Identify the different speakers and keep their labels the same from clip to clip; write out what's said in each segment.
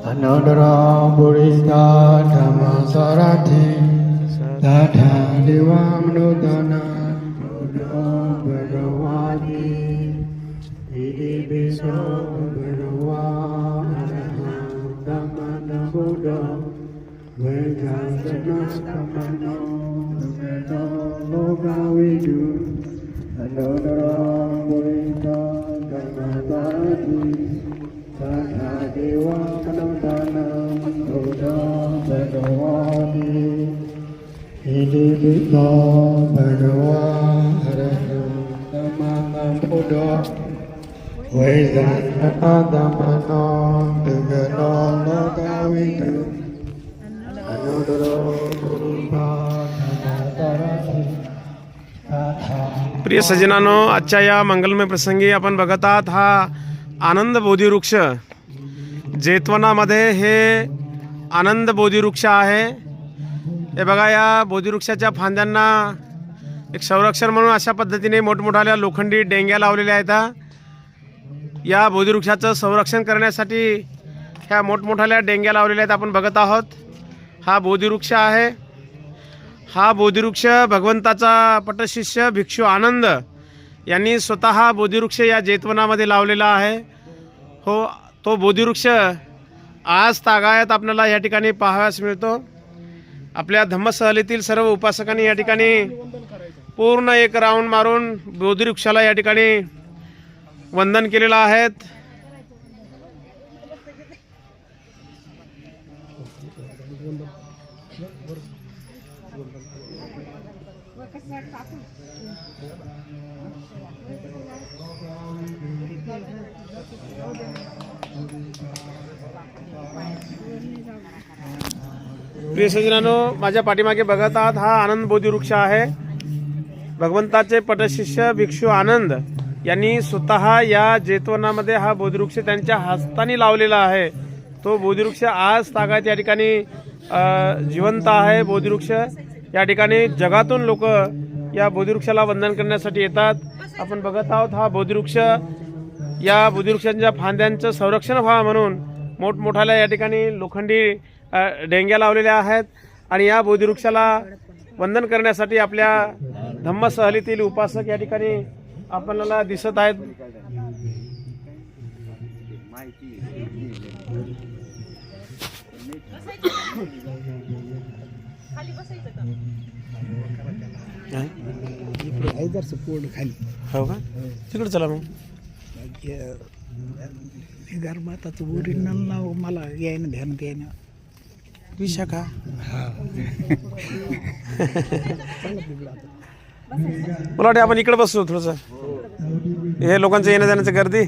Speaker 1: Anodara Burista Dhamma Sarati Tata Deva Manodana Buddha Bhagavati Iti Viso Bhagava Araham Dhammana Buddha Vajjasana Kamano Dumeto Loka Vidu Anodara Burista Dhamma Sarati Tata Deva Manodana Buddha Bhagavati Iti Viso Bhagava Araham Dhammana Buddha Vajjasana Kamano Dumeto Loka Vidu Anodara Burista Dhamma Sarati.
Speaker 2: प्रिय सज्जनांनो, आजच्या या मंगलमय प्रसंगी आपण बघत आहात हा आनंद बोधिवृक्ष. जेतवनामध्ये हे आनंद बोधिवृक्ष आहे. हे बघा, या बोधिवृक्षाच्या फांद्यांना एक संरक्षण म्हणून अशा पद्धतीने मोठमोठ्या लोखंडी डेंग्या लावलेल्या आहेत. या बोधिवृक्षाचं संरक्षण करण्यासाठी ह्या मोठमोठ्या डेंग्या लावलेल्या आहेत. आपण बघत आहोत हा बोधिवृक्ष आहे. हा बोधिवृक्ष भगवंताचा पटशिष्य भिक्षू आनंद यांनी स्वतः बोधिवृक्ष या जेतवनामध्ये लावलेला आहे. हो, तो बोधिवृक्ष आज तागायत आपल्याला या ठिकाणी पाहावयास मिळतो. आपल्या धम्मसहलीतील सर्व उपासकांनी या ठिकाणी पूर्ण एक राऊंड मारून बोधिवृक्षाला या ठिकाणी वंदन केलेलं आहे. प्रिय सज्जनांनो, माझ्या पाठीमागे बघत आहात हा आनंद बोधिवृक्ष आहे. भगवंताचे पटशिष्य भिक्षू आनंद यांनी स्वतः या जेतवनामध्ये हा बोधिवृक्ष त्यांच्या हस्ताने लावलेला आहे. तो बोधिवृक्ष आज तागायत या ठिकाणी जिवंत आहे. बोधिवृक्ष या ठिकाणी जगातून लोक या बोधिवृक्षाला वंदन करण्यासाठी येतात. आपण बघत आहोत हा बोधिवृक्ष. या बोधिवृक्षांच्या फांद्यांचं संरक्षण व्हावं म्हणून मोठमोठ्याला या ठिकाणी लोखंडी डेंग्या लावलेल्या आहेत. आणि या बोधिवृक्षाला वंदन करण्यासाठी आपल्या धम्मसहलीतील उपासक या ठिकाणी आपल्याला दिसत आहेत.
Speaker 1: खाली
Speaker 2: हो का, तिकडे चला मग.
Speaker 1: माताचं ओरिजिनल नाव मला यायनं ध्यानात यायनं
Speaker 2: विशाखा. मला वाटतं आपण इकडे बसू थोडंसं. हे लोकांचं येण्या जाण्याची गर्दी.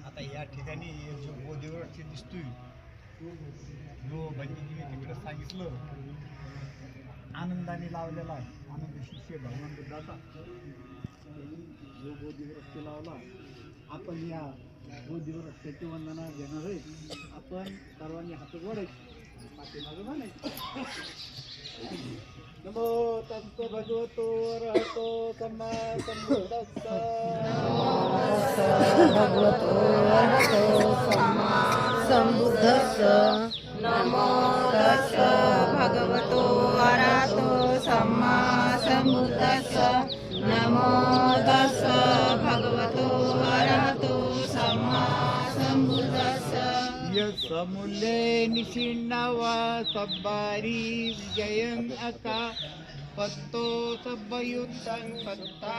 Speaker 1: आता या ठिकाणी जो बोधिवृक्ष दिसतोय
Speaker 3: जो भंजीजीने तिकडे सांगितलं आनंदाने लावलेला आहे. आनंद शिष्य भगवान बुद्धाचा त्यांनी जो बोधिवृक्ष लावला. आपण या बोधिवृक्षाची वंदना घेणार आहे. आपण सर्वांनी हात जोडायचे, पाठीमागे म्हणायचे. नमो तस्स भगवतो अरहतो सम्मा संबुद्धस्स.
Speaker 4: भगवतो अरहतो सम्मा संबुद्धस्स. नमो तस्स भगवतो अरहतो सम्मा संबुद्धस्स. नमो तस्स भगवतो अरहतो सम्मा संबुद्धस्स.
Speaker 3: यमूल्ये निषिन्नवा सब्बारी विजयं अका पत्तो सब्बयुक्तं पत्ता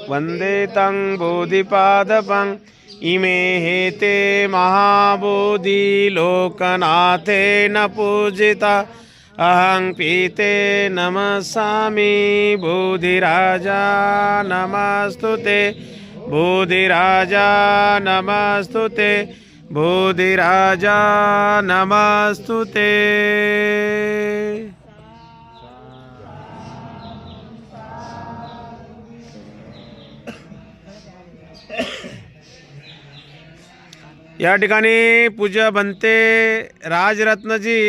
Speaker 2: वंदे तं बोधिपादपं इमे हेते महाबोधि लोकनाथेन पूजिता. अहं पीते नमस्सामि बोधिराजा नमस्तुते. बोधिराजा नमस्तुते. बोधिराजा नमस्तुते. या ठिकाणी पूज्य बनते राजरत्नजी